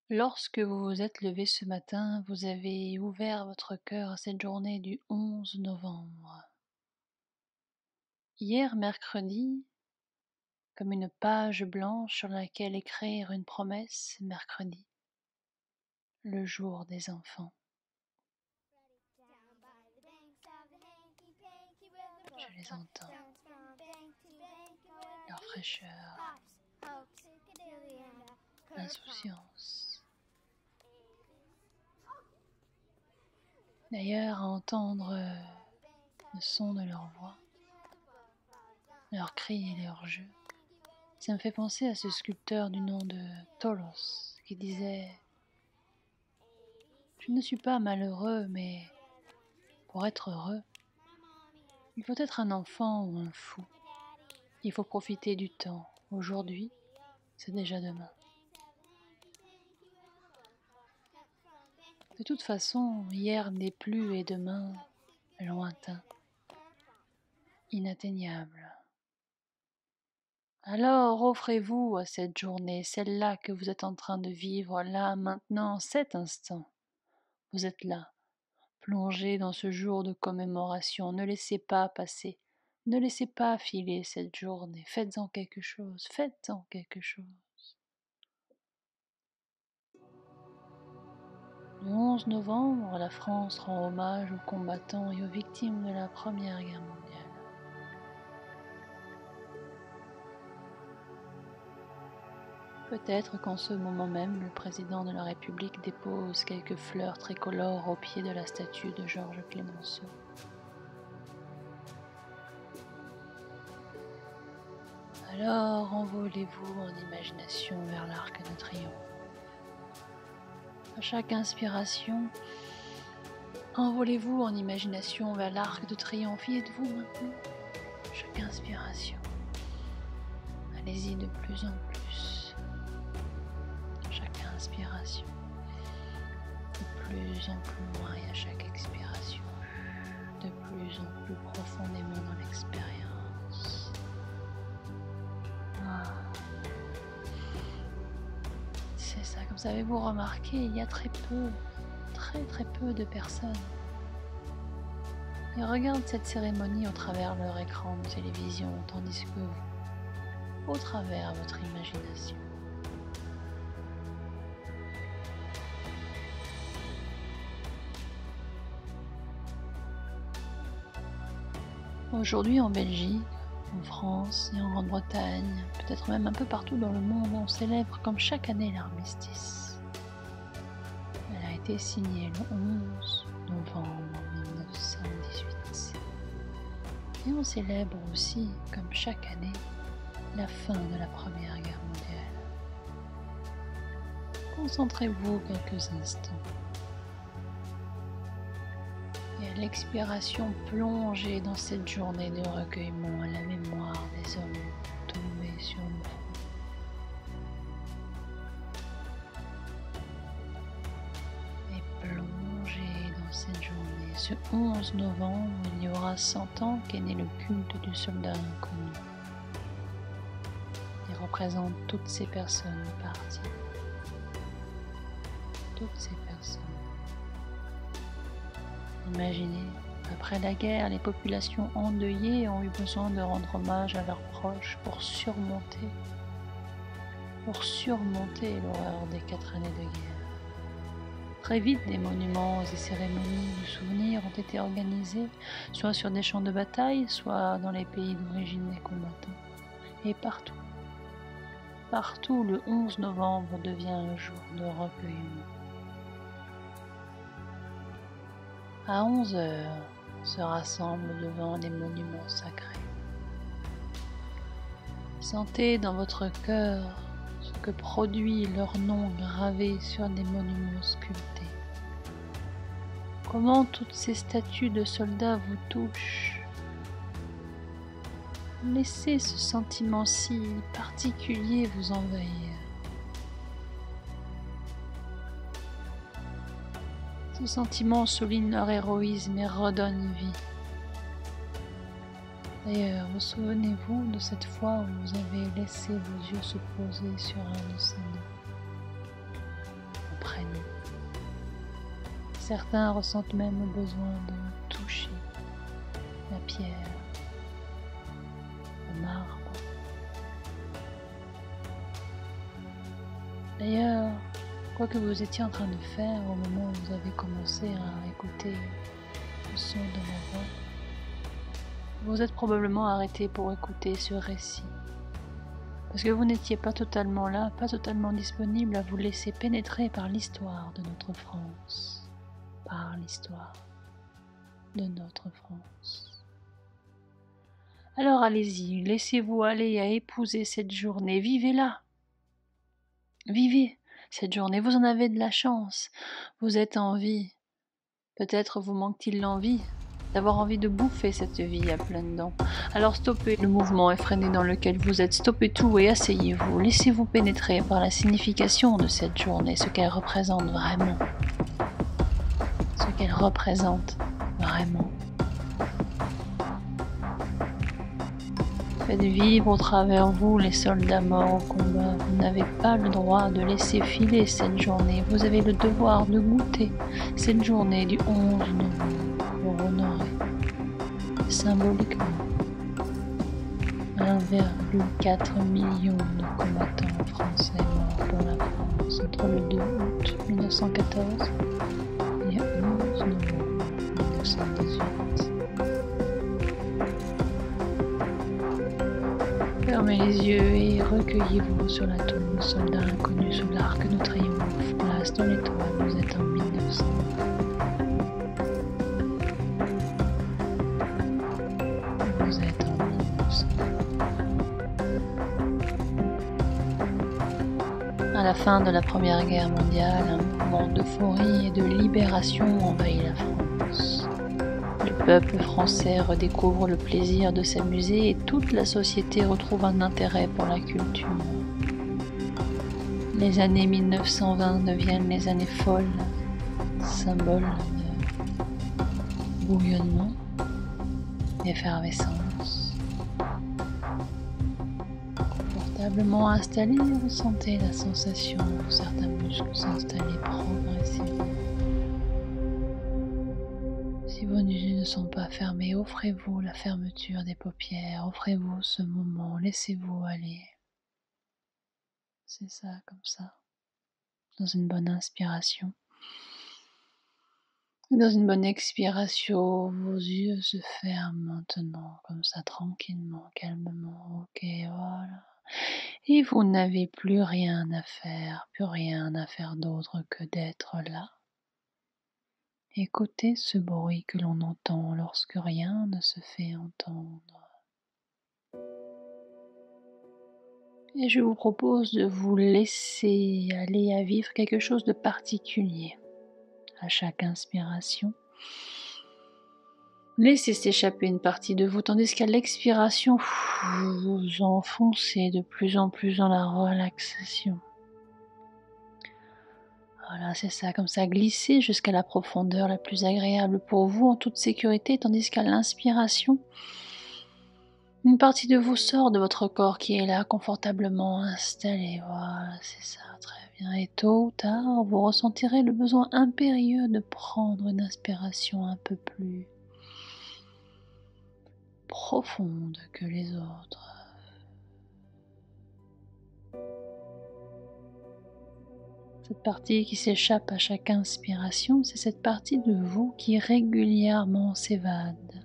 Lorsque vous vous êtes levé ce matin, vous avez ouvert votre cœur à cette journée du 11 novembre. Hier, mercredi, comme une page blanche sur laquelle écrire une promesse, mercredi, le jour des enfants. Je les entends, leur fraîcheur, l'insouciance. D'ailleurs, à entendre le son de leur voix, leurs cris et leurs jeux, ça me fait penser à ce sculpteur du nom de Tolos qui disait « Je ne suis pas malheureux, mais pour être heureux, il faut être un enfant ou un fou. Il faut profiter du temps. Aujourd'hui, c'est déjà demain. » De toute façon, hier n'est plus et demain lointain, inatteignable. Alors offrez-vous à cette journée, celle-là que vous êtes en train de vivre, là, maintenant, cet instant. Vous êtes là, plongé dans ce jour de commémoration. Ne laissez pas passer, ne laissez pas filer cette journée. Faites-en quelque chose, faites-en quelque chose. Le 11 novembre, la France rend hommage aux combattants et aux victimes de la Première Guerre mondiale. Peut-être qu'en ce moment même, le président de la République dépose quelques fleurs tricolores au pied de la statue de Georges Clemenceau. Alors envolez-vous en imagination vers l'Arc de Triomphe. À chaque inspiration, envolez-vous en imagination vers l'Arc de Triomphe. Y êtes-vous maintenant? Chaque inspiration, allez-y de plus en plus. Chaque inspiration, de plus en plus loin et à chaque expiration, de plus en plus profondément dans l'expérience. C'est ça, comme ça avez-vous remarqué, il y a très peu de personnes qui regardent cette cérémonie au travers leur écran de télévision, tandis que vous, au travers votre imagination. Aujourd'hui en Belgique, en France et en Grande-Bretagne, peut-être même un peu partout dans le monde, on célèbre comme chaque année l'armistice. Elle a été signée le 11 novembre 1918. Et on célèbre aussi, comme chaque année, la fin de la Première Guerre mondiale. Concentrez-vous quelques instants. Et à l'expiration, plongez dans cette journée de recueillement à la mémoire des hommes tombés sur le front. Et plongez dans cette journée. Ce 11 novembre, il y aura 100 ans qu'est né le culte du soldat inconnu. Il représente toutes ces personnes parties. Toutes ces personnes. Imaginez, après la guerre, les populations endeuillées ont eu besoin de rendre hommage à leurs proches pour surmonter l'horreur des 4 années de guerre. Très vite, des monuments et cérémonies de souvenirs ont été organisés, soit sur des champs de bataille, soit dans les pays d'origine des combattants. Et partout, le 11 novembre devient un jour de recueillement. À 11 heures, on se rassemble devant les monuments sacrés. Sentez dans votre cœur ce que produit leur nom gravé sur des monuments sculptés. Comment toutes ces statues de soldats vous touchent. Laissez ce sentiment si particulier vous envahir. Ce sentiment souligne leur héroïsme et redonne vie. D'ailleurs, vous souvenez-vous de cette fois où vous avez laissé vos yeux se poser sur un de ces noms? imprégné. Certains ressentent même le besoin de toucher la pierre, le marbre. D'ailleurs, quoi que vous étiez en train de faire au moment où vous avez commencé à écouter le son de ma voix, vous êtes probablement arrêté pour écouter ce récit. Parce que vous n'étiez pas totalement là, pas totalement disponible à vous laisser pénétrer par l'histoire de notre France. Par l'histoire de notre France. Alors allez-y, laissez-vous aller à épouser cette journée, vivez-la. Vivez cette journée, vous en avez de la chance, vous êtes en vie. Peut-être vous manque-t-il l'envie d'avoir envie de bouffer cette vie à pleines dents. Alors stoppez le mouvement effréné dans lequel vous êtes, stoppez tout et asseyez-vous, laissez-vous pénétrer par la signification de cette journée, ce qu'elle représente vraiment. Ce qu'elle représente vraiment. Faites vivre au travers vous les soldats morts au combat. Vous n'avez pas le droit de laisser filer cette journée. Vous avez le devoir de goûter cette journée du 11 novembre pour honorer symboliquement 1,4 million de combattants français morts pour la France entre le 2 août 1914 et 11 novembre 1918. Fermez les yeux et recueillez-vous sur la tombe, soldat inconnu sous l'arc de triomphe, place dans l'étoile, vous êtes en 1900. Vous êtes en 1900. À la fin de la Première Guerre mondiale, un mouvement d'euphorie et de libération envahit la France. Le peuple français redécouvre le plaisir de s'amuser et toute la société retrouve un intérêt pour la culture. Les années 1920 deviennent les années folles, symboles de bouillonnement, d'effervescence. Confortablement installé, ressentez la sensation de certains muscles s'installer progressivement. Si vos yeux ne sont pas fermés, offrez-vous la fermeture des paupières, offrez-vous ce moment, laissez-vous aller. C'est ça, comme ça. Dans une bonne inspiration. Et dans une bonne expiration, vos yeux se ferment maintenant, comme ça, tranquillement, calmement. Ok, voilà. Et vous n'avez plus rien à faire d'autre que d'être là. Écoutez ce bruit que l'on entend lorsque rien ne se fait entendre. Et je vous propose de vous laisser aller à vivre quelque chose de particulier à chaque inspiration. Laissez s'échapper une partie de vous, tandis qu'à l'expiration, vous vous enfoncez de plus en plus dans la relaxation. Voilà, c'est ça, comme ça, glissez jusqu'à la profondeur la plus agréable pour vous en toute sécurité, tandis qu'à l'inspiration, une partie de vous sort de votre corps qui est là, confortablement installé. Voilà, c'est ça, très bien. Et tôt ou tard, vous ressentirez le besoin impérieux de prendre une inspiration un peu plus profonde que les autres. Cette partie qui s'échappe à chaque inspiration, c'est cette partie de vous qui régulièrement s'évade.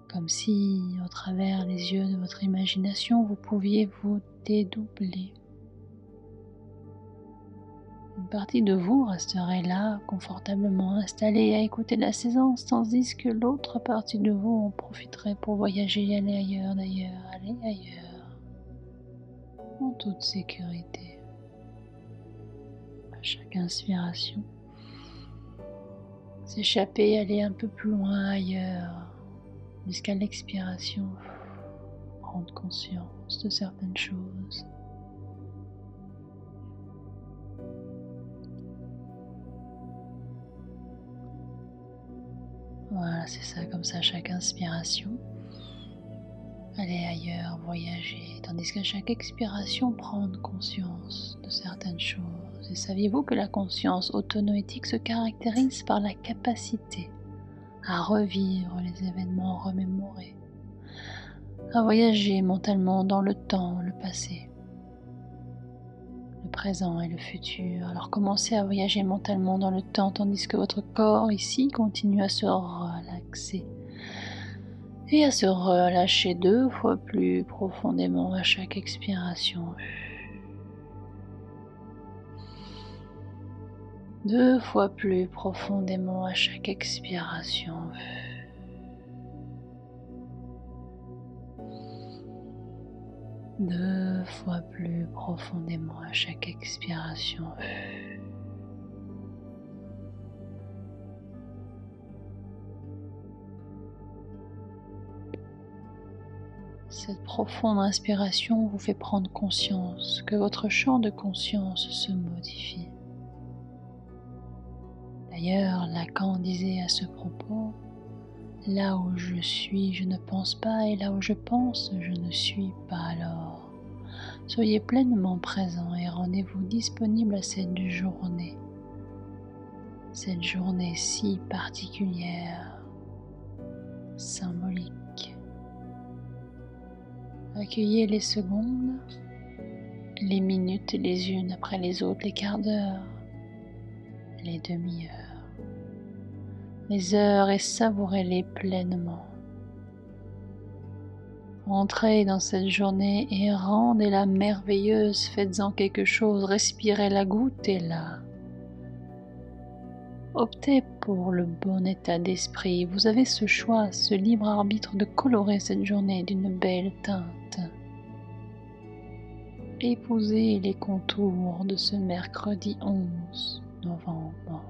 Comme si, au travers les yeux de votre imagination, vous pouviez vous dédoubler. Une partie de vous resterait là, confortablement installée à écouter la séance, tandis que l'autre partie de vous en profiterait pour voyager, aller ailleurs, aller ailleurs, en toute sécurité. À chaque inspiration, s'échapper, aller un peu plus loin ailleurs, jusqu'à l'expiration, prendre conscience de certaines choses. Voilà, c'est ça, comme ça, à chaque inspiration, aller ailleurs, voyager, tandis qu'à chaque expiration, prendre conscience de certaines choses. Et saviez-vous que la conscience autonoétique se caractérise par la capacité à revivre les événements remémorés, à voyager mentalement dans le temps, le passé, le présent et le futur. Alors commencez à voyager mentalement dans le temps tandis que votre corps ici continue à se relaxer et à se relâcher 2 fois plus profondément à chaque expiration. 2 fois plus profondément à chaque expiration. 2 fois plus profondément à chaque expiration. Cette profonde inspiration vous fait prendre conscience que votre champ de conscience se modifie. D'ailleurs, Lacan disait à ce propos: là où je suis, je ne pense pas, et là où je pense, je ne suis pas. Alors, soyez pleinement présent et rendez-vous disponible à cette journée si particulière, symbolique. Accueillez les secondes, les minutes les unes après les autres, les quarts d'heure, les demi-heures, les heures, et savourez-les pleinement. Entrez dans cette journée et rendez-la merveilleuse, faites-en quelque chose, respirez-la, goûtez-la. Optez pour le bon état d'esprit, vous avez ce choix, ce libre arbitre de colorer cette journée d'une belle teinte. Épousez les contours de ce mercredi 11 novembre.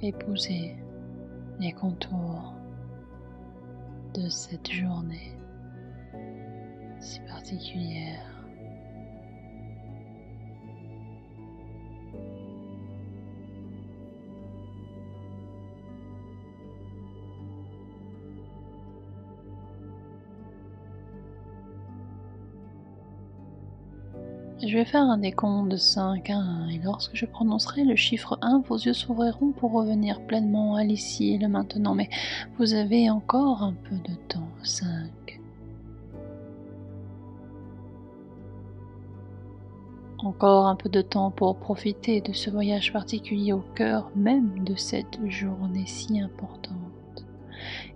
Épousez les contours de cette journée si particulière. Je vais faire un décompte de 5 à 1 et lorsque je prononcerai le chiffre 1, vos yeux s'ouvriront pour revenir pleinement à l'ici et le maintenant. Mais vous avez encore un peu de temps. 5. Encore un peu de temps pour profiter de ce voyage particulier au cœur même de cette journée si importante.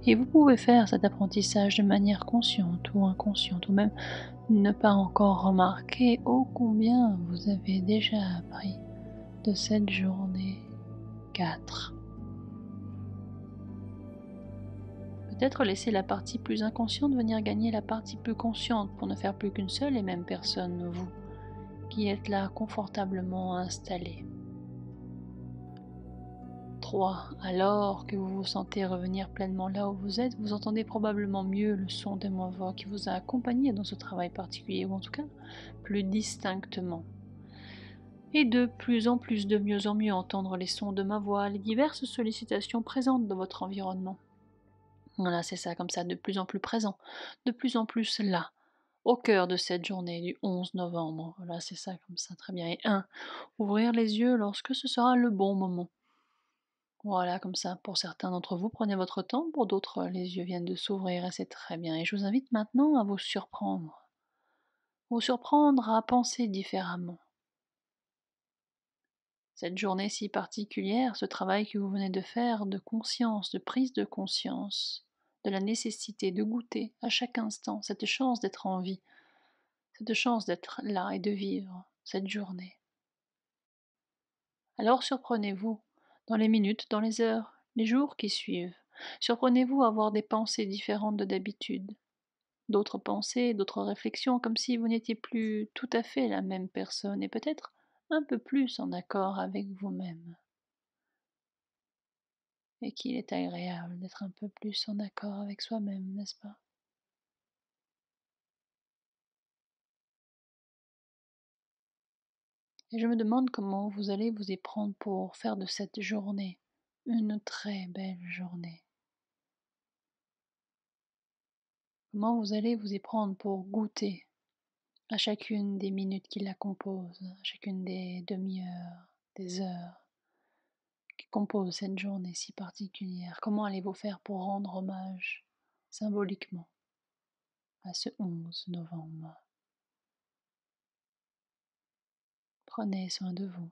Et vous pouvez faire cet apprentissage de manière consciente ou inconsciente, ou même ne pas encore remarquer ô combien vous avez déjà appris de cette journée. 4. Peut-être laisser la partie plus inconsciente venir gagner la partie plus consciente pour ne faire plus qu'une seule et même personne, vous, qui êtes là confortablement installé. 3. Alors que vous vous sentez revenir pleinement là où vous êtes, vous entendez probablement mieux le son de ma voix qui vous a accompagné dans ce travail particulier, ou en tout cas plus distinctement. Et de plus en plus, de mieux en mieux entendre les sons de ma voix, les diverses sollicitations présentes dans votre environnement. Voilà, c'est ça, comme ça, de plus en plus présent, de plus en plus là, au cœur de cette journée du 11 novembre. Voilà, c'est ça, comme ça, très bien. Et 1. Ouvrir les yeux lorsque ce sera le bon moment. Voilà, comme ça, pour certains d'entre vous, prenez votre temps, pour d'autres, les yeux viennent de s'ouvrir et c'est très bien. Et je vous invite maintenant à vous surprendre à penser différemment. Cette journée si particulière, ce travail que vous venez de faire de conscience, de prise de conscience, de la nécessité de goûter à chaque instant cette chance d'être en vie, cette chance d'être là et de vivre cette journée. Alors surprenez-vous dans les minutes, dans les heures, les jours qui suivent. Surprenez-vous à avoir des pensées différentes de d'habitude, d'autres pensées, d'autres réflexions, comme si vous n'étiez plus tout à fait la même personne et peut-être un peu plus en accord avec vous-même. Et qu'il est agréable d'être un peu plus en accord avec soi-même, n'est-ce pas? Et je me demande comment vous allez vous y prendre pour faire de cette journée une très belle journée. Comment vous allez vous y prendre pour goûter à chacune des minutes qui la composent, à chacune des demi-heures, des heures qui composent cette journée si particulière? Comment allez-vous faire pour rendre hommage symboliquement à ce 11 novembre? Prenez soin de vous.